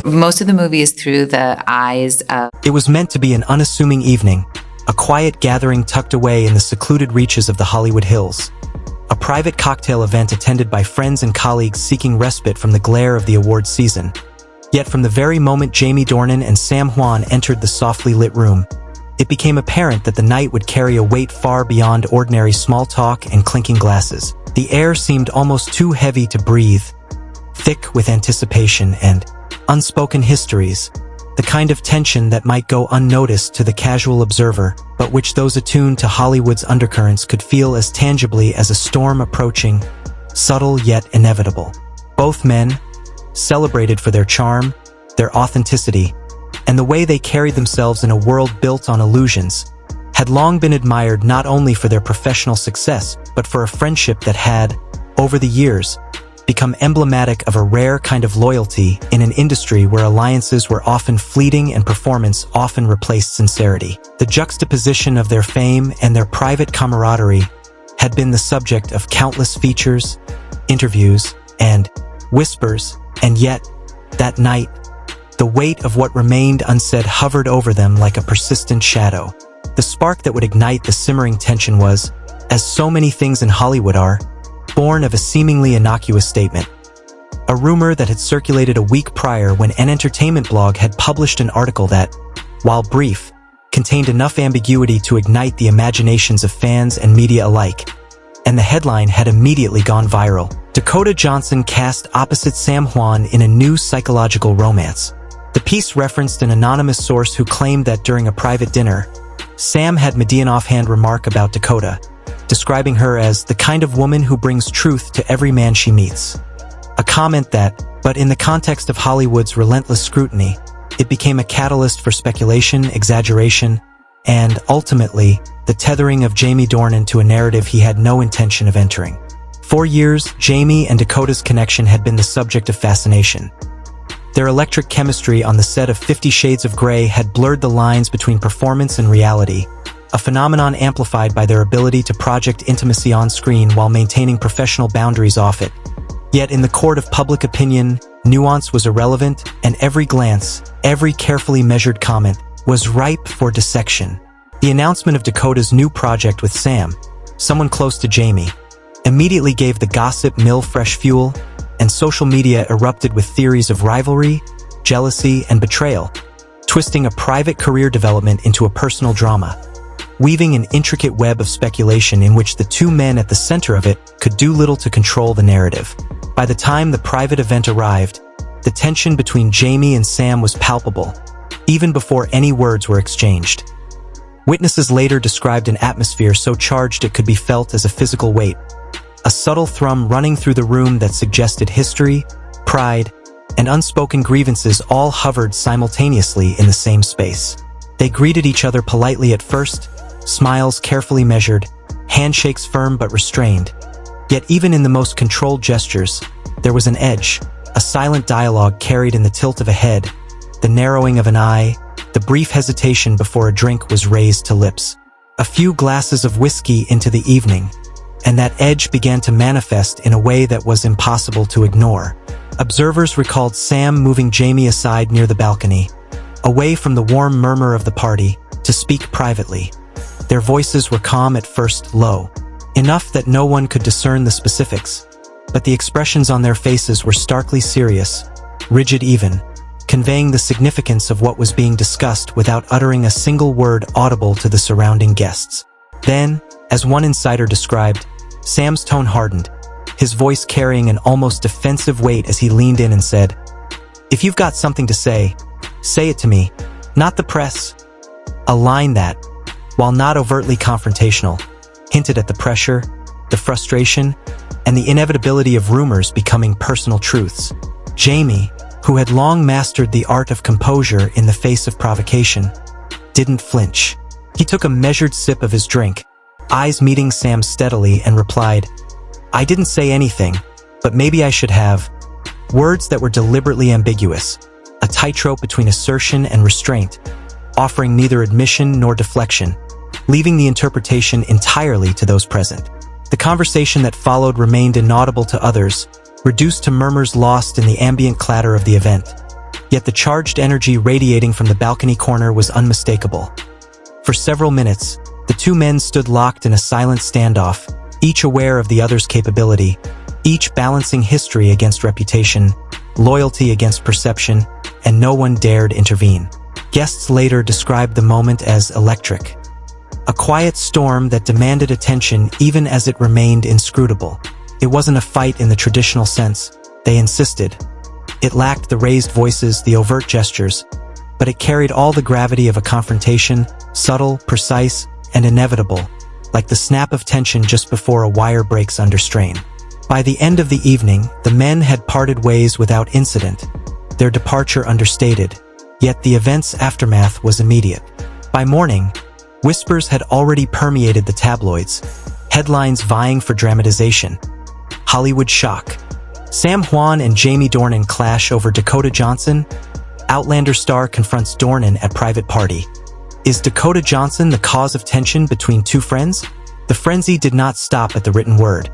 Most of the movie is through the eyes of... It was meant to be an unassuming evening, a quiet gathering tucked away in the secluded reaches of the Hollywood Hills. A private cocktail event attended by friends and colleagues seeking respite from the glare of the awards season. Yet from the very moment Jamie Dornan and Sam Heughan entered the softly lit room, it became apparent that the night would carry a weight far beyond ordinary small talk and clinking glasses. The air seemed almost too heavy to breathe, thick with anticipation and unspoken histories, the kind of tension that might go unnoticed to the casual observer, but which those attuned to Hollywood's undercurrents could feel as tangibly as a storm approaching, subtle yet inevitable. Both men, celebrated for their charm, their authenticity, and the way they carried themselves in a world built on illusions, had long been admired not only for their professional success, but for a friendship that had, over the years, become emblematic of a rare kind of loyalty in an industry where alliances were often fleeting and performance often replaced sincerity. The juxtaposition of their fame and their private camaraderie had been the subject of countless features, interviews, and whispers, and yet, that night, the weight of what remained unsaid hovered over them like a persistent shadow. The spark that would ignite the simmering tension was, as so many things in Hollywood are, born of a seemingly innocuous statement. A rumor that had circulated a week prior when an entertainment blog had published an article that, while brief, contained enough ambiguity to ignite the imaginations of fans and media alike. And the headline had immediately gone viral. Dakota Johnson cast opposite Sam Heughan in a new psychological romance. The piece referenced an anonymous source who claimed that during a private dinner, Sam had made an offhand remark about Dakota, describing her as the kind of woman who brings truth to every man she meets. A comment that, but in the context of Hollywood's relentless scrutiny, it became a catalyst for speculation, exaggeration, and, ultimately, the tethering of Jamie Dornan to a narrative he had no intention of entering. For years, Jamie and Dakota's connection had been the subject of fascination. Their electric chemistry on the set of 50 Shades of Grey had blurred the lines between performance and reality, a phenomenon amplified by their ability to project intimacy on screen while maintaining professional boundaries off it. Yet in the court of public opinion, nuance was irrelevant, and every glance, every carefully measured comment, was ripe for dissection. The announcement of Dakota's new project with Sam, someone close to Jamie, immediately gave the gossip mill fresh fuel, and social media erupted with theories of rivalry, jealousy, and betrayal, twisting a private career development into a personal drama, weaving an intricate web of speculation in which the two men at the center of it could do little to control the narrative. By the time the private event arrived, the tension between Jamie and Sam was palpable, even before any words were exchanged. Witnesses later described an atmosphere so charged it could be felt as a physical weight, a subtle thrum running through the room that suggested history, pride, and unspoken grievances all hovered simultaneously in the same space. They greeted each other politely at first, smiles carefully measured, handshakes firm but restrained. Yet even in the most controlled gestures, there was an edge, a silent dialogue carried in the tilt of a head, the narrowing of an eye, the brief hesitation before a drink was raised to lips. A few glasses of whiskey into the evening, and that edge began to manifest in a way that was impossible to ignore. Observers recalled Sam moving Jamie aside near the balcony, away from the warm murmur of the party, to speak privately. Their voices were calm at first, low, enough that no one could discern the specifics, but the expressions on their faces were starkly serious, rigid even, conveying the significance of what was being discussed without uttering a single word audible to the surrounding guests. Then, as one insider described, Sam's tone hardened, his voice carrying an almost defensive weight as he leaned in and said, "If you've got something to say it to me, not the press." A line that, while not overtly confrontational, hinted at the pressure, the frustration, and the inevitability of rumors becoming personal truths. Jamie, who had long mastered the art of composure in the face of provocation, didn't flinch. He took a measured sip of his drink, eyes meeting Sam steadily, and replied, "I didn't say anything, but maybe I should have." Words that were deliberately ambiguous, a tightrope between assertion and restraint, offering neither admission nor deflection, leaving the interpretation entirely to those present. The conversation that followed remained inaudible to others, reduced to murmurs lost in the ambient clatter of the event. Yet the charged energy radiating from the balcony corner was unmistakable. For several minutes, the two men stood locked in a silent standoff, each aware of the other's capability, each balancing history against reputation, loyalty against perception, and no one dared intervene. Guests later described the moment as electric. A quiet storm that demanded attention even as it remained inscrutable. It wasn't a fight in the traditional sense, they insisted. It lacked the raised voices, the overt gestures, but it carried all the gravity of a confrontation, subtle, precise, and inevitable, like the snap of tension just before a wire breaks under strain. By the end of the evening, the men had parted ways without incident, their departure understated, yet the event's aftermath was immediate. By morning, whispers had already permeated the tabloids, headlines vying for dramatization. Hollywood shock. Sam Heughan and Jamie Dornan clash over Dakota Johnson. Outlander star confronts Dornan at private party. Is Dakota Johnson the cause of tension between two friends? The frenzy did not stop at the written word.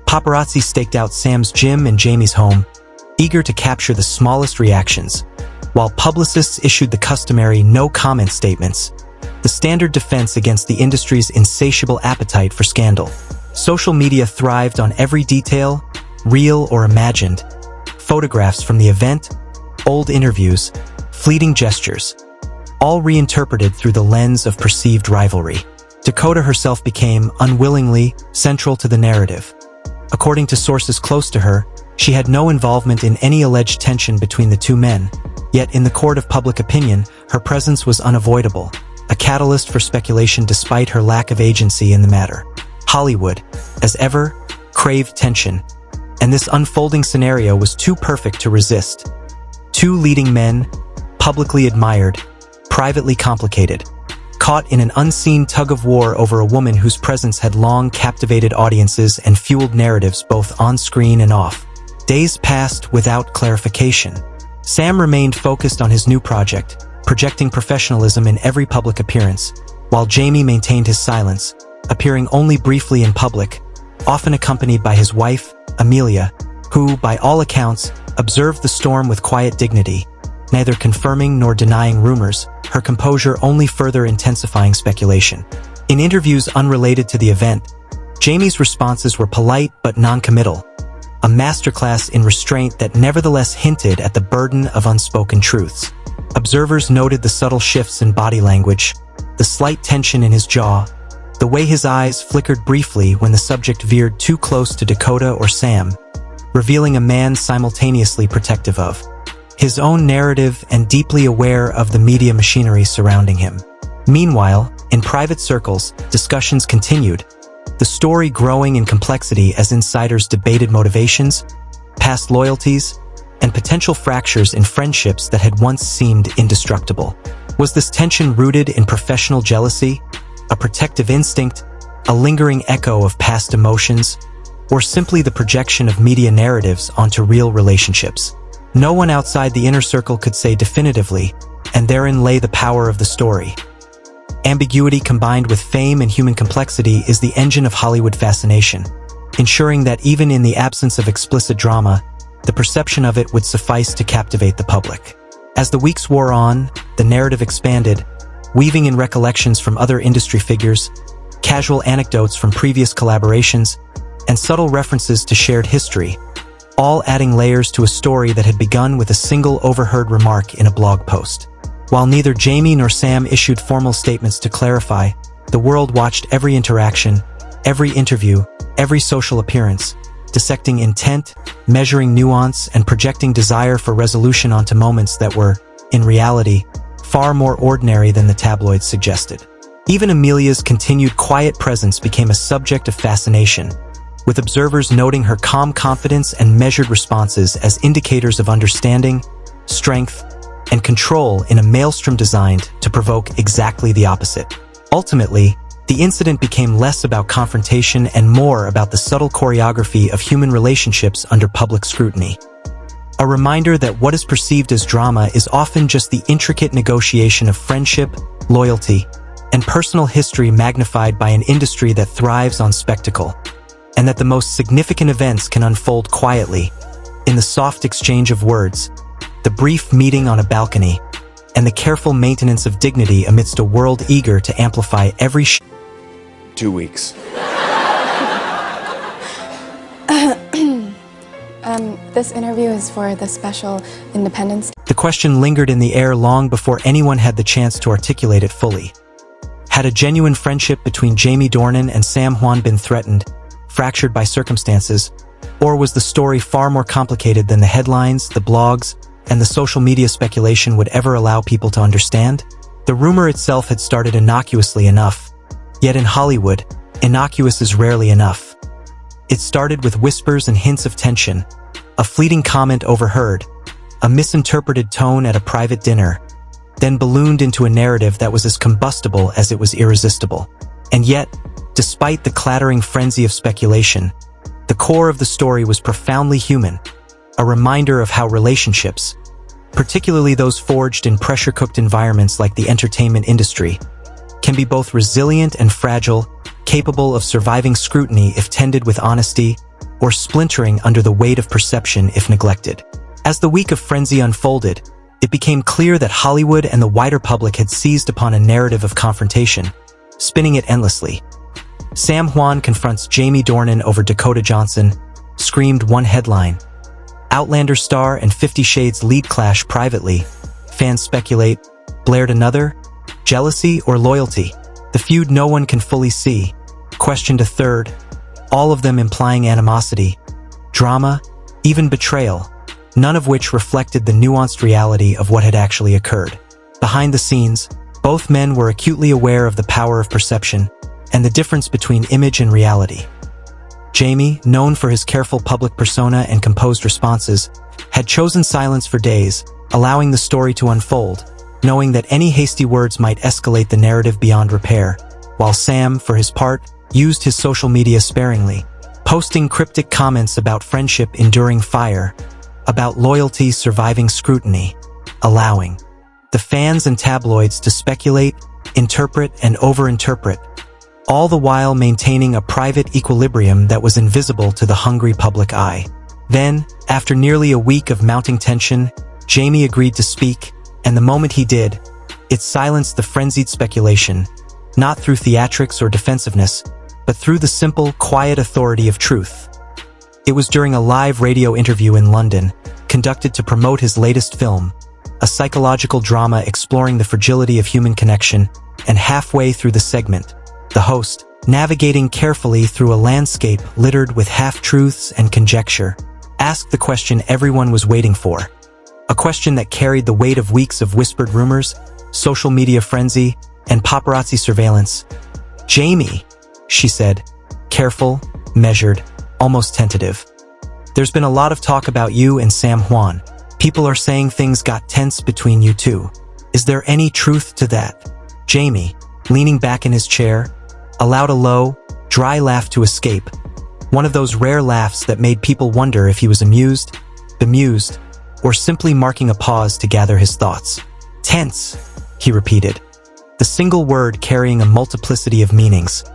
Paparazzi staked out Sam's gym and Jamie's home, eager to capture the smallest reactions, while publicists issued the customary no-comment statements, the standard defense against the industry's insatiable appetite for scandal. Social media thrived on every detail, real or imagined, photographs from the event, old interviews, fleeting gestures, all reinterpreted through the lens of perceived rivalry. Dakota herself became, unwillingly, central to the narrative. According to sources close to her, she had no involvement in any alleged tension between the two men, yet in the court of public opinion, her presence was unavoidable, a catalyst for speculation despite her lack of agency in the matter. Hollywood, as ever, craved tension, and this unfolding scenario was too perfect to resist. Two leading men, publicly admired, privately complicated, caught in an unseen tug-of-war over a woman whose presence had long captivated audiences and fueled narratives both on-screen and off. Days passed without clarification. Sam remained focused on his new project, projecting professionalism in every public appearance, while Jamie maintained his silence, appearing only briefly in public, often accompanied by his wife, Amelia, who, by all accounts, observed the storm with quiet dignity, neither confirming nor denying rumors, her composure only further intensifying speculation. In interviews unrelated to the event, Jamie's responses were polite but non-committal, a masterclass in restraint that nevertheless hinted at the burden of unspoken truths. Observers noted the subtle shifts in body language, the slight tension in his jaw, the way his eyes flickered briefly when the subject veered too close to Dakota or Sam, revealing a man simultaneously protective of his own narrative and deeply aware of the media machinery surrounding him. Meanwhile, in private circles, discussions continued, the story growing in complexity as insiders debated motivations, past loyalties, and potential fractures in friendships that had once seemed indestructible. Was this tension rooted in professional jealousy, a protective instinct, a lingering echo of past emotions, or simply the projection of media narratives onto real relationships? No one outside the inner circle could say definitively, and therein lay the power of the story. Ambiguity combined with fame and human complexity is the engine of Hollywood fascination, ensuring that even in the absence of explicit drama, the perception of it would suffice to captivate the public. As the weeks wore on, the narrative expanded, weaving in recollections from other industry figures, casual anecdotes from previous collaborations, and subtle references to shared history, all adding layers to a story that had begun with a single overheard remark in a blog post. While neither Jamie nor Sam issued formal statements to clarify, the world watched every interaction, every interview, every social appearance, dissecting intent, measuring nuance, and projecting desire for resolution onto moments that were, in reality, far more ordinary than the tabloids suggested. Even Amelia's continued quiet presence became a subject of fascination, with observers noting her calm confidence and measured responses as indicators of understanding, strength, and control in a maelstrom designed to provoke exactly the opposite. Ultimately, the incident became less about confrontation and more about the subtle choreography of human relationships under public scrutiny. A reminder that what is perceived as drama is often just the intricate negotiation of friendship, loyalty, and personal history magnified by an industry that thrives on spectacle, and that the most significant events can unfold quietly, in the soft exchange of words, the brief meeting on a balcony, and the careful maintenance of dignity amidst a world eager to amplify every 2 weeks. This interview is for the special Independence Day. The question lingered in the air long before anyone had the chance to articulate it fully. Had a genuine friendship between Jamie Dornan and Sam Heughan been threatened, fractured by circumstances, or was the story far more complicated than the headlines, the blogs, and the social media speculation would ever allow people to understand? The rumor itself had started innocuously enough, yet in Hollywood, innocuous is rarely enough. It started with whispers and hints of tension, a fleeting comment overheard, a misinterpreted tone at a private dinner, then ballooned into a narrative that was as combustible as it was irresistible. And yet, despite the clattering frenzy of speculation, the core of the story was profoundly human, a reminder of how relationships, particularly those forged in pressure-cooked environments like the entertainment industry, can be both resilient and fragile, capable of surviving scrutiny if tended with honesty, or splintering under the weight of perception if neglected. As the week of frenzy unfolded, it became clear that Hollywood and the wider public had seized upon a narrative of confrontation, spinning it endlessly. Sam Heughan confronts Jamie Dornan over Dakota Johnson, screamed one headline. Outlander star and 50 Shades lead clash privately. Fans speculate, blared another? Jealousy or loyalty? The feud no one can fully see. Questioned a third, all of them implying animosity, drama, even betrayal, none of which reflected the nuanced reality of what had actually occurred. Behind the scenes, both men were acutely aware of the power of perception and the difference between image and reality. Jamie, known for his careful public persona and composed responses, had chosen silence for days, allowing the story to unfold, knowing that any hasty words might escalate the narrative beyond repair, while Sam, for his part, used his social media sparingly, posting cryptic comments about friendship enduring fire, about loyalty surviving scrutiny, allowing the fans and tabloids to speculate, interpret, and overinterpret, all the while maintaining a private equilibrium that was invisible to the hungry public eye. Then, after nearly a week of mounting tension, Jamie agreed to speak, and the moment he did, it silenced the frenzied speculation, not through theatrics or defensiveness, but through the simple, quiet authority of truth. It was during a live radio interview in London, conducted to promote his latest film, a psychological drama exploring the fragility of human connection, and halfway through the segment, the host, navigating carefully through a landscape littered with half-truths and conjecture, asked the question everyone was waiting for. A question that carried the weight of weeks of whispered rumors, social media frenzy, and paparazzi surveillance. "Jamie," she said, careful, measured, almost tentative. "There's been a lot of talk about you and Sam Heughan. People are saying things got tense between you two. Is there any truth to that?" Jamie, leaning back in his chair, allowed a low, dry laugh to escape, one of those rare laughs that made people wonder if he was amused, bemused, or simply marking a pause to gather his thoughts. "Tense," he repeated, the single word carrying a multiplicity of meanings,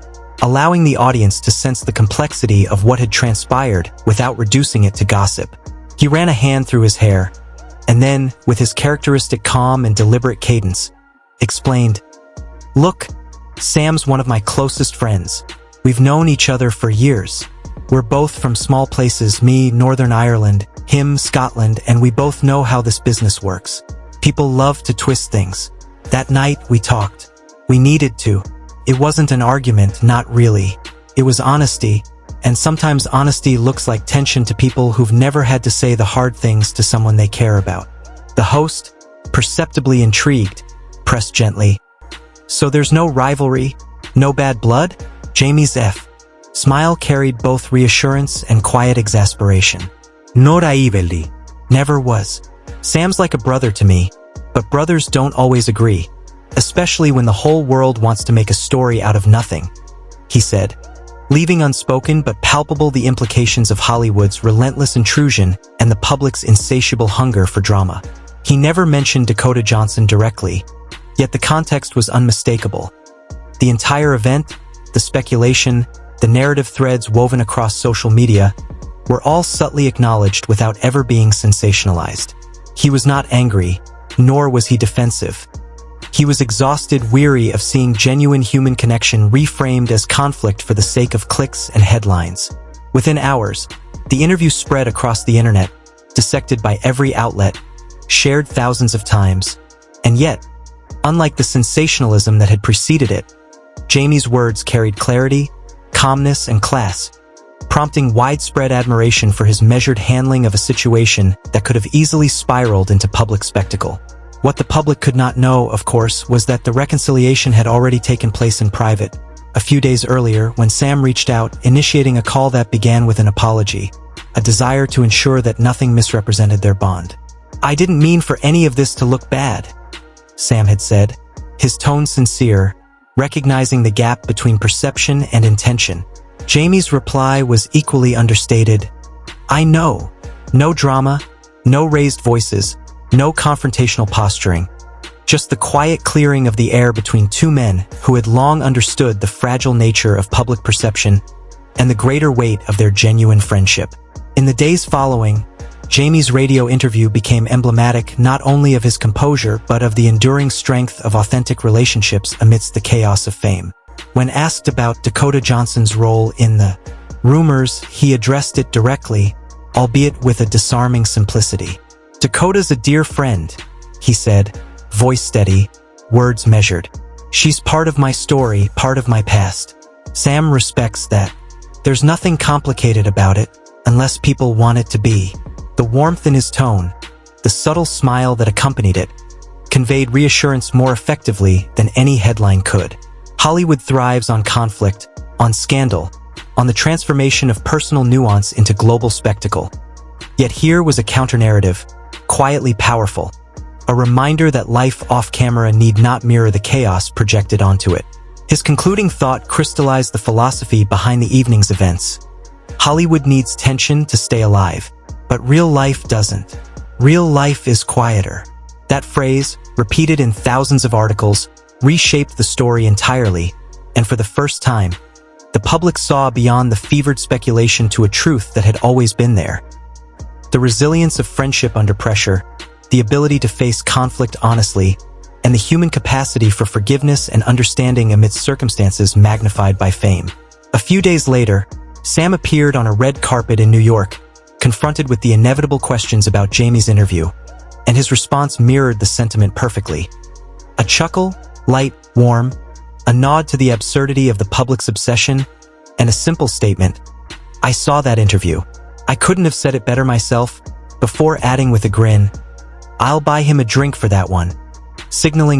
allowing the audience to sense the complexity of what had transpired without reducing it to gossip. He ran a hand through his hair, and then, with his characteristic calm and deliberate cadence, explained, "Look, Sam's one of my closest friends. We've known each other for years. We're both from small places, me, Northern Ireland, him, Scotland, and we both know how this business works. People love to twist things. That night, we talked. We needed to. It wasn't an argument, not really. It was honesty, and sometimes honesty looks like tension to people who've never had to say the hard things to someone they care about." The host, perceptibly intrigued, pressed gently, "So there's no rivalry, no bad blood?" Jamie's smile carried both reassurance and quiet exasperation. "Not rivalry. Never was. Sam's like a brother to me, but brothers don't always agree, especially when the whole world wants to make a story out of nothing," he said, leaving unspoken but palpable the implications of Hollywood's relentless intrusion and the public's insatiable hunger for drama. He never mentioned Dakota Johnson directly, yet the context was unmistakable. The entire event, the speculation, the narrative threads woven across social media, were all subtly acknowledged without ever being sensationalized. He was not angry, nor was he defensive. He was exhausted, weary of seeing genuine human connection reframed as conflict for the sake of clicks and headlines. Within hours, the interview spread across the internet, dissected by every outlet, shared thousands of times. And yet, unlike the sensationalism that had preceded it, Jamie's words carried clarity, calmness, and class, prompting widespread admiration for his measured handling of a situation that could have easily spiraled into public spectacle. What the public could not know, of course, was that the reconciliation had already taken place in private, a few days earlier when Sam reached out, initiating a call that began with an apology, a desire to ensure that nothing misrepresented their bond. "I didn't mean for any of this to look bad," Sam had said, his tone sincere, recognizing the gap between perception and intention. Jamie's reply was equally understated. "I know. No drama, no raised voices, no confrontational posturing. Just the quiet clearing of the air between two men who had long understood the fragile nature of public perception and the greater weight of their genuine friendship." In the days following, Jamie's radio interview became emblematic not only of his composure but of the enduring strength of authentic relationships amidst the chaos of fame. When asked about Dakota Johnson's role in the Rumours, he addressed it directly, albeit with a disarming simplicity. "Dakota's a dear friend," he said, voice steady, words measured. "She's part of my story, part of my past. Sam respects that. There's nothing complicated about it, unless people want it to be." The warmth in his tone, the subtle smile that accompanied it, conveyed reassurance more effectively than any headline could. Hollywood thrives on conflict, on scandal, on the transformation of personal nuance into global spectacle. Yet here was a counter-narrative, quietly powerful, a reminder that life off-camera need not mirror the chaos projected onto it. His concluding thought crystallized the philosophy behind the evening's events. Hollywood needs tension to stay alive, but real life doesn't. Real life is quieter. That phrase, repeated in thousands of articles, reshaped the story entirely, and for the first time, the public saw beyond the fevered speculation to a truth that had always been there. The resilience of friendship under pressure, the ability to face conflict honestly, and the human capacity for forgiveness and understanding amidst circumstances magnified by fame. A few days later, Sam appeared on a red carpet in New York, confronted with the inevitable questions about Jamie's interview, and his response mirrored the sentiment perfectly. A chuckle, light, warm, a nod to the absurdity of the public's obsession, and a simple statement, "I saw that interview. I couldn't have said it better myself," before adding with a grin, "I'll buy him a drink for that one," signaling